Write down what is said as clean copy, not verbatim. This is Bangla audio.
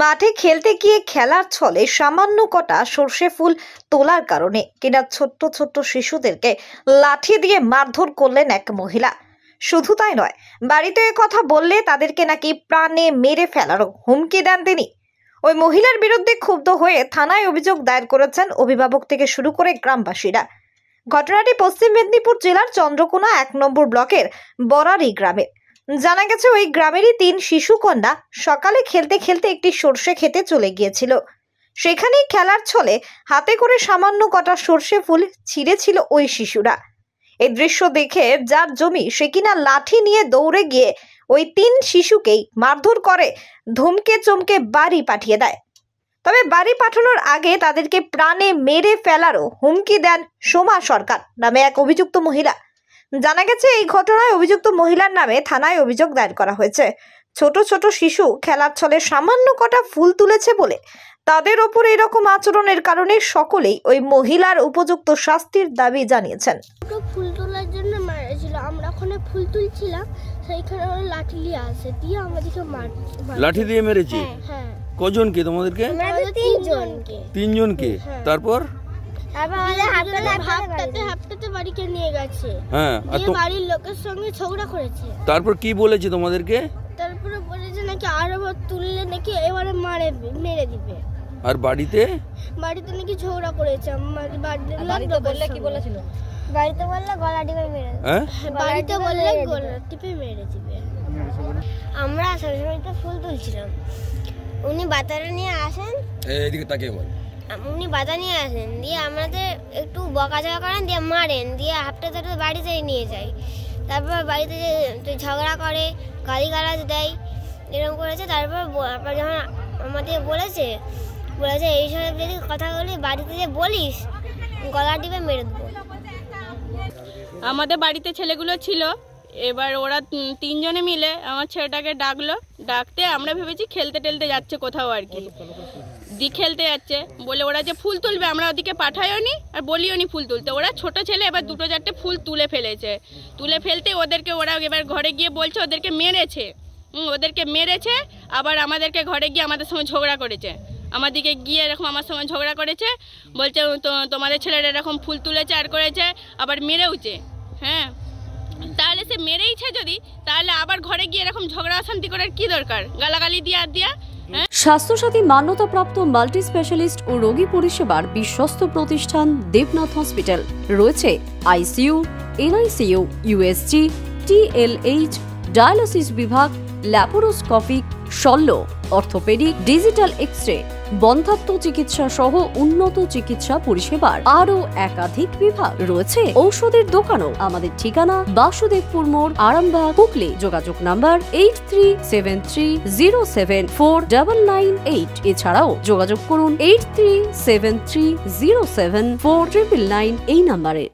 মাঠে খেলতে গিয়ে খেলার ছলে সামান্য কটা সর্ষে ফুল তোলার কারণে কিনা ছোট্ট ছোট্ট শিশুদেরকে লাঠি দিয়ে মারধর করলেন এক মহিলা। শুধু তাই নয়, বাড়িতে কথা বললে তাদেরকে নাকি প্রাণে মেরে ফেলারও হুমকি দেন তিনি। ওই মহিলার বিরুদ্ধে ক্ষুব্ধ হয়ে থানায় অভিযোগ দায়ের করেছেন অভিভাবক থেকে শুরু করে গ্রামবাসীরা। ঘটনাটি পশ্চিম মেদিনীপুর জেলার চন্দ্রকোনা 1 নম্বর ব্লকের বরারি গ্রামে। জানা গেছে ওই গ্রামেরই 3 শিশু কন্যা সকালে খেলতে খেলতে একটি সর্ষে খেতে চলে গিয়েছিল। সেখানেই খেলার ছলে হাতে করে সামান্য কটা সর্ষে ফুল ছিঁড়েছিল ওই শিশুরা। এই দৃশ্য দেখে যার জমি সে কিনা লাঠি নিয়ে দৌড়ে গিয়ে ওই 3 শিশুকেই মারধর করে, ধমকে চমকে বাড়ি পাঠিয়ে দেয়। তবে বাড়ি পাঠানোর আগে তাদেরকে প্রাণে মেরে ফেলারও হুমকি দেন সোমা সরকার নামে এক অভিযুক্ত মহিলা। জানা গেছে এই ঘটনায় অভিযুক্ত মহিলার নামে থানায় অভিযোগ দায়ের করা হয়েছে। ছোট ছোট শিশু খেলার ছলে সামান্য কটা ফুল তুলেছে বলে তাদের ওপর এরকম আচরণের কারণে সকলেই ওই মহিলার উপযুক্ত শাস্তির দাবি জানিয়েছেন। ফুল তোলার জন্য মারেছিল, আমরা ওখানে ফুল তুলছিলাম, সেইখানে ওরা লাঠি নিয়ে আসে দিয়ে আমাদেরকে লাঠি দিয়ে মেরেছে। হ্যাঁ। কজনকে তোমাদেরকে? 3 জনকে। 3 জনকে? তারপর হাফটাতে বাড়িকে নিয়ে গেছে। হ্যাঁ, আর বাড়ির লোকের সঙ্গে ঝগড়া করেছে। তারপর কি বলেছে তোমাদেরকে? তারপরে বলেছে নাকি আরেকবার তুললে নাকি এবারে মেরে দিবে। আর বাড়িতে নাকি ঝগড়া করেছে। বাড়িতে বললে কি বলেছিল? বাড়িতে বললে গলা টিপে মেরে দিবে। হ্যাঁ, বাড়িতে বললে গলা টিপে মেরে দিবে। আমরা সরস্বতীতে ফুল তুলছিলাম, উনি বাতারা নিয়ে আসেন। এইদিকে তাকিয়ে বল। উনি বাতা নিয়ে আসেন, দিয়ে আমাদের একটু বকাঝকা করেন, দিয়ে মারেন, দিয়ে হাফটাতে বাড়িতে নিয়ে যায়। তারপর বাড়িতে ঝগড়া করে, গালিগালাজ দেয়, এরকম করেছে। তারপর যখন আমাদের বলেছে এইসব যদি কথাগুলি বাড়িতে যে বলিস গলা টিপে মেরে দেবো। আমাদের বাড়িতে ছেলেগুলো ছিল, এবার ওরা 3 জনে মিলে আমার ছেলেটাকে ডাকলো। ডাকতে আমরা ভেবেছি খেলতে টেলতে যাচ্ছে কোথাও আর কি, খেলতে যাচ্ছে বলে ওরা যে ফুল তুলবে আমরা ওদিকে পাঠাইও নি আর বলিও নি ফুল তুলতে। ওরা ছোট ছেলে, এবার 2-4টে ফুল তুলে ফেলেছে। তুলে ফেলতে ওদেরকে ওরা এবার ঘরে গিয়ে বলছে ওদেরকে মেরেছে। আবার আমাদেরকে ঘরে গিয়ে আমাদের সঙ্গে ঝগড়া করেছে, আমাদেরকে গিয়ে এরকম আমার সঙ্গে ঝগড়া করেছে। বলছে তোমাদের ছেলেরা এরকম ফুল তুলেছে আর করেছে, আবার মেরেওছে। হ্যাঁ, তাহলে সে মেরেইছে যদি, তাহলে আবার ঘরে গিয়ে এরকম ঝগড়া অশান্তি করার কি দরকার? গালাগালি দিয়া। স্বাস্থ্যসাথী মান্যতাপ্রাপ্ত মাল্টি স্পেশালিস্ট ও রোগী পরিষেবার বিশ্বস্ত প্রতিষ্ঠান দেবনাথ হসপিটাল। রয়েছে ICU, NICU, USG, TLH, dialysis বিভাগ, ল্যাপারোস্কোপিক, শল্য, অর্থোপেডিক, ডিজিটাল এক্স-রে, বন্ধ্যাত্ব চিকিৎসা সহ উন্নত চিকিৎসা পরিষেবার আরও একাধিক বিভাগ রয়েছে। ঔষধের দোকানও। আমাদের ঠিকানা বাসুদেবপুর মোড়, আরামবাগ, হুগলি। যোগাযোগ নাম্বার 8373074998। এছাড়াও যোগাযোগ করুন 8373074999 এই নাম্বারে।